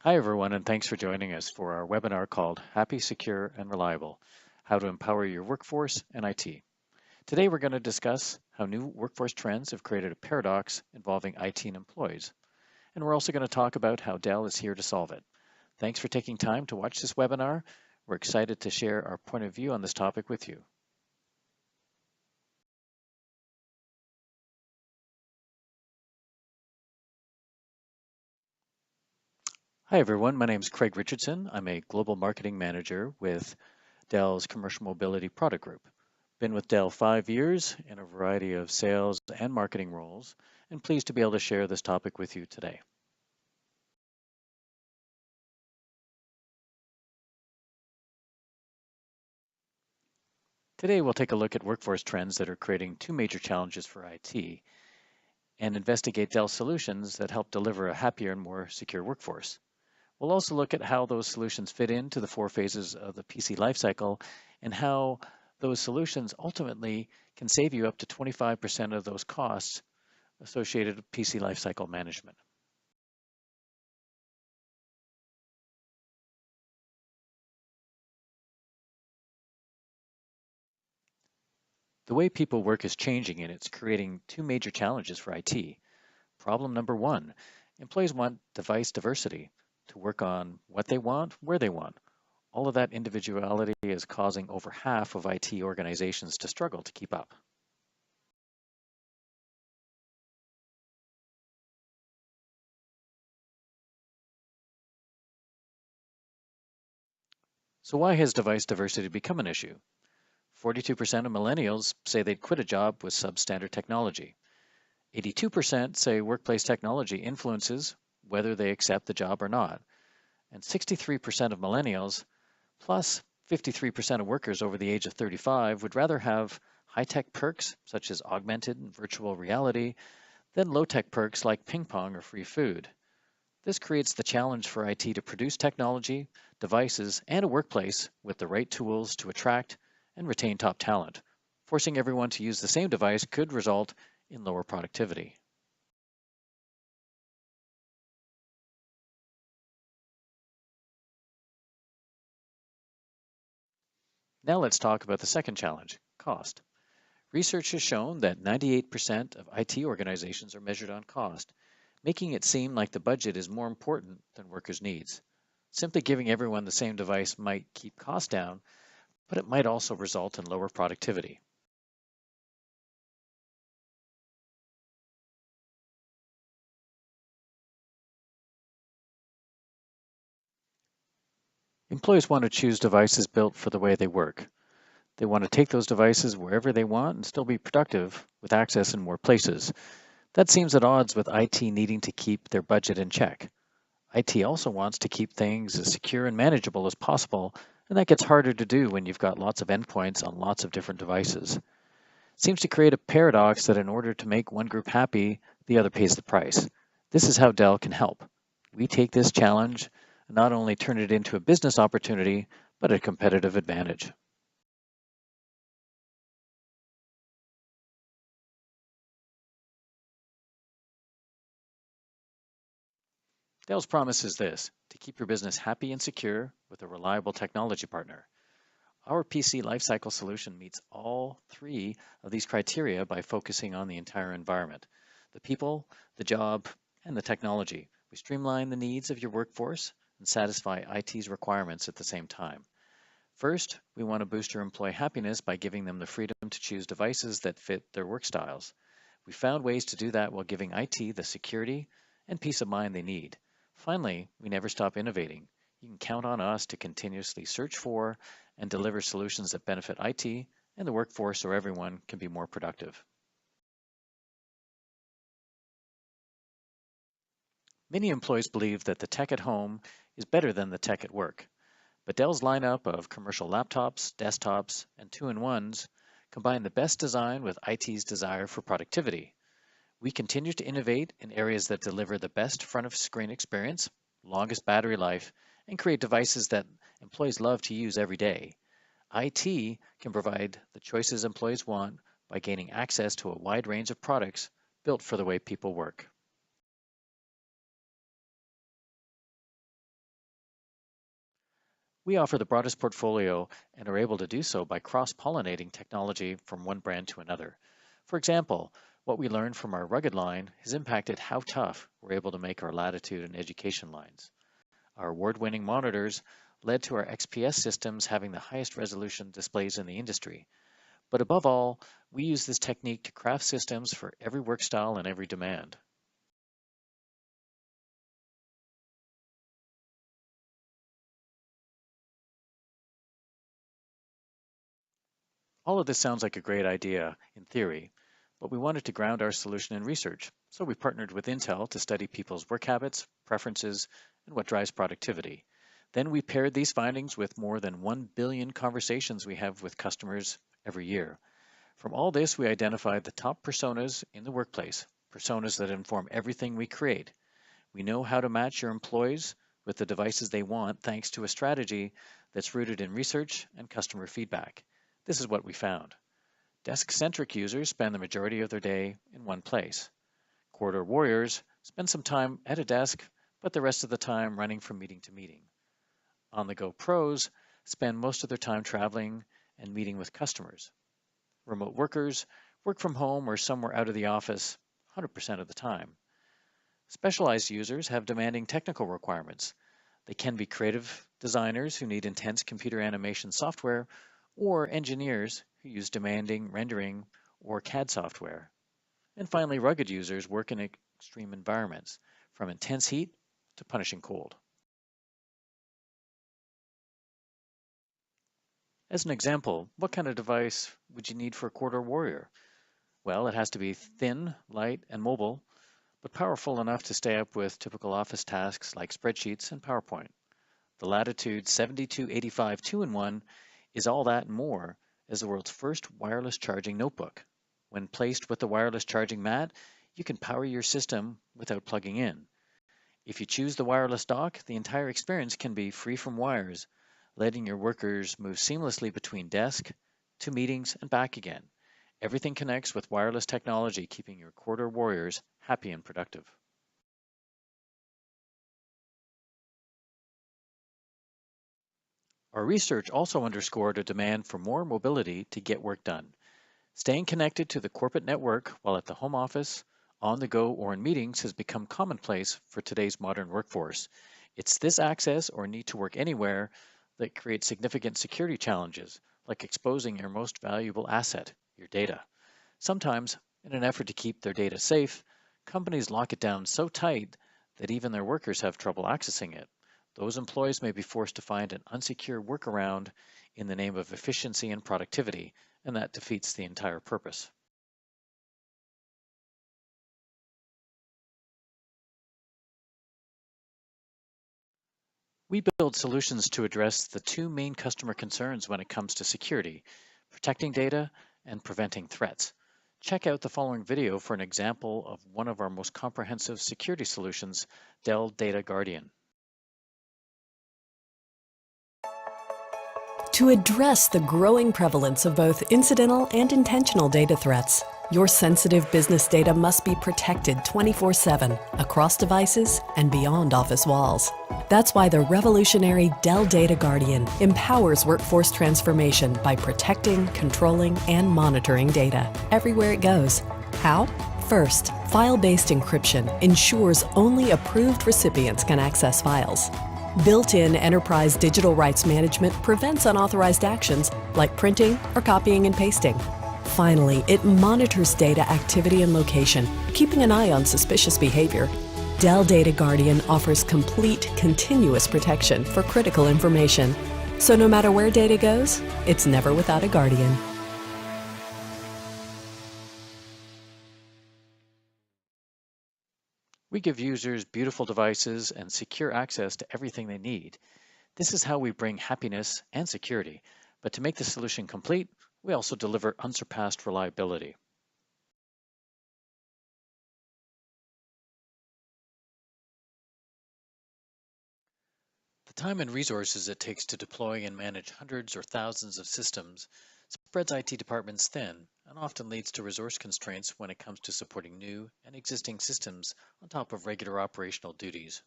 Hi, everyone, and thanks for joining us for our webinar called Happy, Secure, and Reliable, How to Empower Your Workforce and IT. Today, we're going to discuss how new workforce trends have created a paradox involving IT and employees. And we're also going to talk about how Dell is here to solve it. Thanks for taking time to watch this webinar. We're excited to share our point of view on this topic with you. Hi, everyone. My name is Craig Richardson. I'm a global marketing manager with Dell's Commercial Mobility Product Group. Been with Dell 5 years in a variety of sales and marketing roles, and pleased to be able to share this topic with you today. Today, we'll take a look at workforce trends that are creating two major challenges for IT and investigate Dell solutions that help deliver a happier and more secure workforce. We'll also look at how those solutions fit into the 4 phases of the PC lifecycle and how those solutions ultimately can save you up to 25% of those costs associated with PC lifecycle management. The way people work is changing and it's creating two major challenges for IT. Problem number one, employees want device diversity to work on what they want, where they want. All of that individuality is causing over half of IT organizations to struggle to keep up. So why has device diversity become an issue? 42% of millennials say they'd quit a job with substandard technology. 82% say workplace technology influences whether they accept the job or not. And 63% of millennials, plus 53% of workers over the age of 35, would rather have high-tech perks such as augmented and virtual reality than low-tech perks like ping pong or free food. This creates the challenge for IT to produce technology, devices, and a workplace with the right tools to attract and retain top talent. Forcing everyone to use the same device could result in lower productivity. Now let's talk about the second challenge, cost. Research has shown that 98% of IT organizations are measured on cost, making it seem like the budget is more important than workers' needs. Simply giving everyone the same device might keep costs down, but it might also result in lower productivity. Employees want to choose devices built for the way they work. They want to take those devices wherever they want and still be productive with access in more places. That seems at odds with IT needing to keep their budget in check. IT also wants to keep things as secure and manageable as possible, and that gets harder to do when you've got lots of endpoints on lots of different devices. It seems to create a paradox that in order to make one group happy, the other pays the price. This is how Dell can help. We take this challenge and not only turn it into a business opportunity, but a competitive advantage. Dell's promise is this: to keep your business happy and secure with a reliable technology partner. Our PC lifecycle solution meets all 3 of these criteria by focusing on the entire environment: the people, the job, and the technology. We streamline the needs of your workforce and satisfy IT's requirements at the same time. First, we want to boost your employee happiness by giving them the freedom to choose devices that fit their work styles. We found ways to do that while giving IT the security and peace of mind they need. Finally, we never stop innovating. You can count on us to continuously search for and deliver solutions that benefit IT and the workforce so everyone can be more productive. Many employees believe that the tech at home is better than the tech at work, but Dell's lineup of commercial laptops, desktops, and two-in-ones combine the best design with IT's desire for productivity. We continue to innovate in areas that deliver the best front-of-screen experience, longest battery life, and create devices that employees love to use every day. IT can provide the choices employees want by gaining access to a wide range of products built for the way people work. We offer the broadest portfolio and are able to do so by cross-pollinating technology from one brand to another. For example, what we learned from our rugged line has impacted how tough we're able to make our latitude and education lines. Our award-winning monitors led to our XPS systems having the highest resolution displays in the industry. But above all, we use this technique to craft systems for every work style and every demand. All of this sounds like a great idea in theory, but we wanted to ground our solution in research. So we partnered with Intel to study people's work habits, preferences, and what drives productivity. Then we paired these findings with more than 1 billion conversations we have with customers every year. From all this, we identified the top personas in the workplace, personas that inform everything we create. We know how to match your employees with the devices they want thanks to a strategy that's rooted in research and customer feedback. This is what we found. Desk-centric users spend the majority of their day in one place. Corridor warriors spend some time at a desk, but the rest of the time running from meeting to meeting. On-the-go pros spend most of their time traveling and meeting with customers. Remote workers work from home or somewhere out of the office 100% of the time. Specialized users have demanding technical requirements. They can be creative designers who need intense computer animation software, or engineers who use demanding rendering or CAD software. And finally, rugged users work in extreme environments, from intense heat to punishing cold. As an example, what kind of device would you need for a corridor warrior? Well, it has to be thin, light, and mobile, but powerful enough to stay up with typical office tasks like spreadsheets and PowerPoint. The Latitude 7285 2-in-1 is all that and more as the world's first wireless charging notebook. When placed with the wireless charging mat, you can power your system without plugging in. If you choose the wireless dock, the entire experience can be free from wires, letting your workers move seamlessly between desk to meetings and back again. Everything connects with wireless technology, keeping your corridor warriors happy and productive. Our research also underscored a demand for more mobility to get work done. Staying connected to the corporate network while at the home office, on the go, or in meetings has become commonplace for today's modern workforce. It's this access or need to work anywhere that creates significant security challenges, like exposing your most valuable asset, your data. Sometimes, in an effort to keep their data safe, companies lock it down so tight that even their workers have trouble accessing it. Those employees may be forced to find an unsecure workaround in the name of efficiency and productivity, and that defeats the entire purpose. We build solutions to address the two main customer concerns when it comes to security: protecting data and preventing threats. Check out the following video for an example of one of our most comprehensive security solutions, Dell Data Guardian. To address the growing prevalence of both incidental and intentional data threats, your sensitive business data must be protected 24/7 across devices and beyond office walls. That's why the revolutionary Dell Data Guardian empowers workforce transformation by protecting, controlling, and monitoring data everywhere it goes. How? First, file-based encryption ensures only approved recipients can access files. Built-in enterprise digital rights management prevents unauthorized actions like printing or copying and pasting. Finally, it monitors data activity and location, keeping an eye on suspicious behavior. Dell Data Guardian offers complete, continuous protection for critical information. So no matter where data goes, it's never without a guardian. We give users beautiful devices and secure access to everything they need. This is how we bring happiness and security. But to make the solution complete, we also deliver unsurpassed reliability. The time and resources it takes to deploy and manage hundreds or thousands of systems spreads IT departments thin and often leads to resource constraints when it comes to supporting new and existing systems on top of regular operational duties.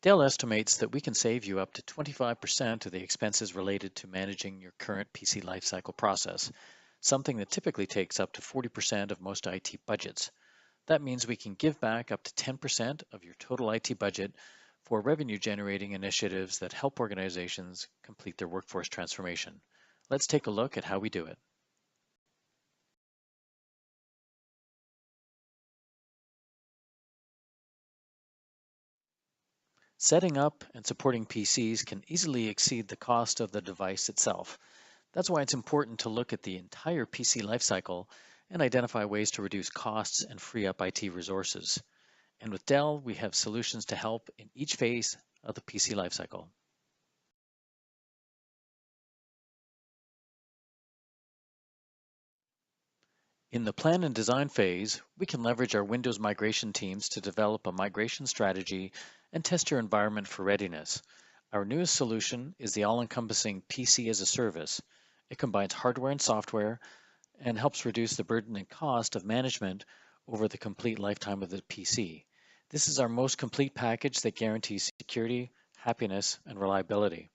Dell estimates that we can save you up to 25% of the expenses related to managing your current PC lifecycle process, something that typically takes up to 40% of most IT budgets. That means we can give back up to 10% of your total IT budget for revenue generating initiatives that help organizations complete their workforce transformation. Let's take a look at how we do it. Setting up and supporting PCs can easily exceed the cost of the device itself. That's why it's important to look at the entire PC lifecycle and identify ways to reduce costs and free up IT resources. And with Dell, we have solutions to help in each phase of the PC lifecycle. In the plan and design phase, we can leverage our Windows migration teams to develop a migration strategy and test your environment for readiness. Our newest solution is the all-encompassing PC as a service. It combines hardware and software and helps reduce the burden and cost of management over the complete lifetime of the PC. This is our most complete package that guarantees security, happiness, and reliability.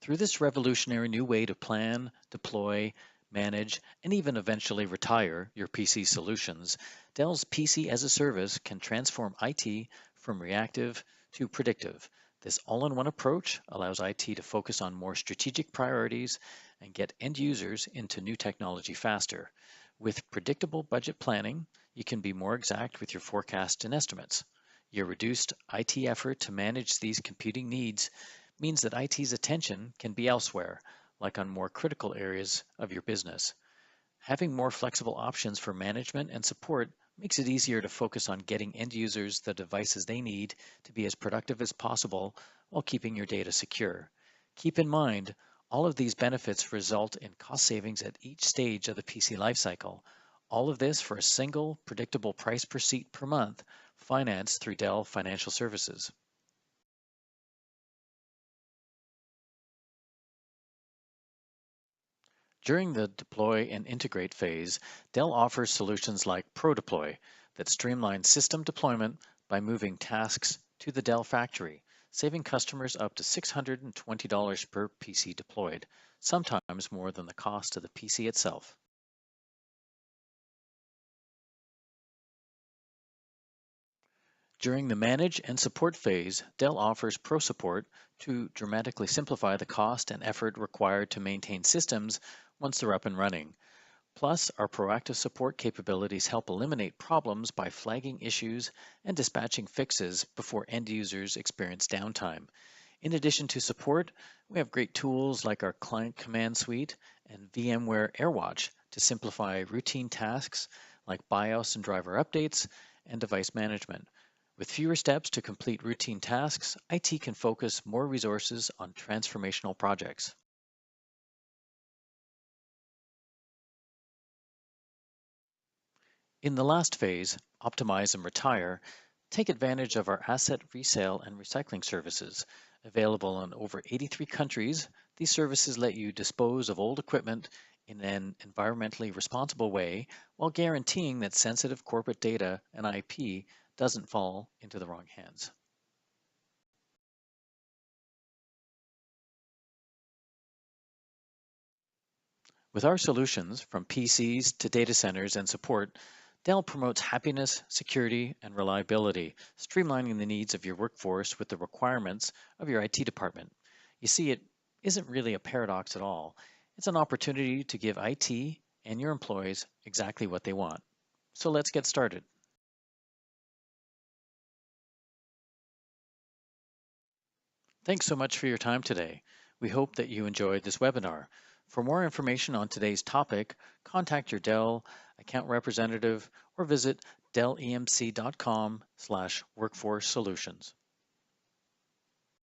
Through this revolutionary new way to plan, deploy, manage, and even eventually retire your PC solutions, Dell's PC as a service can transform IT from reactive to predictive. This all-in-one approach allows IT to focus on more strategic priorities and get end users into new technology faster. With predictable budget planning, you can be more exact with your forecasts and estimates. Your reduced IT effort to manage these computing needs means that IT's attention can be elsewhere, like on more critical areas of your business. Having more flexible options for management and support makes it easier to focus on getting end users the devices they need to be as productive as possible while keeping your data secure. Keep in mind, all of these benefits result in cost savings at each stage of the PC lifecycle. All of this for a single, predictable price per seat per month, financed through Dell Financial Services. During the deploy and integrate phase, Dell offers solutions like ProDeploy that streamline system deployment by moving tasks to the Dell factory, saving customers up to $620 per PC deployed, sometimes more than the cost of the PC itself. During the manage and support phase, Dell offers Pro Support to dramatically simplify the cost and effort required to maintain systems once they're up and running. Plus, our proactive support capabilities help eliminate problems by flagging issues and dispatching fixes before end users experience downtime. In addition to support, we have great tools like our Client Command Suite and VMware AirWatch to simplify routine tasks like BIOS and driver updates and device management. With fewer steps to complete routine tasks, IT can focus more resources on transformational projects. In the last phase, optimize and retire, take advantage of our asset resale and recycling services. Available in over 83 countries, these services let you dispose of old equipment in an environmentally responsible way while guaranteeing that sensitive corporate data and IP doesn't fall into the wrong hands. With our solutions, from PCs to data centers and support, Dell promotes happiness, security, and reliability, streamlining the needs of your workforce with the requirements of your IT department. You see, it isn't really a paradox at all. It's an opportunity to give IT and your employees exactly what they want. So let's get started. Thanks so much for your time today. We hope that you enjoyed this webinar. For more information on today's topic, contact your Dell account representative or visit dellemc.com/workforce solutions.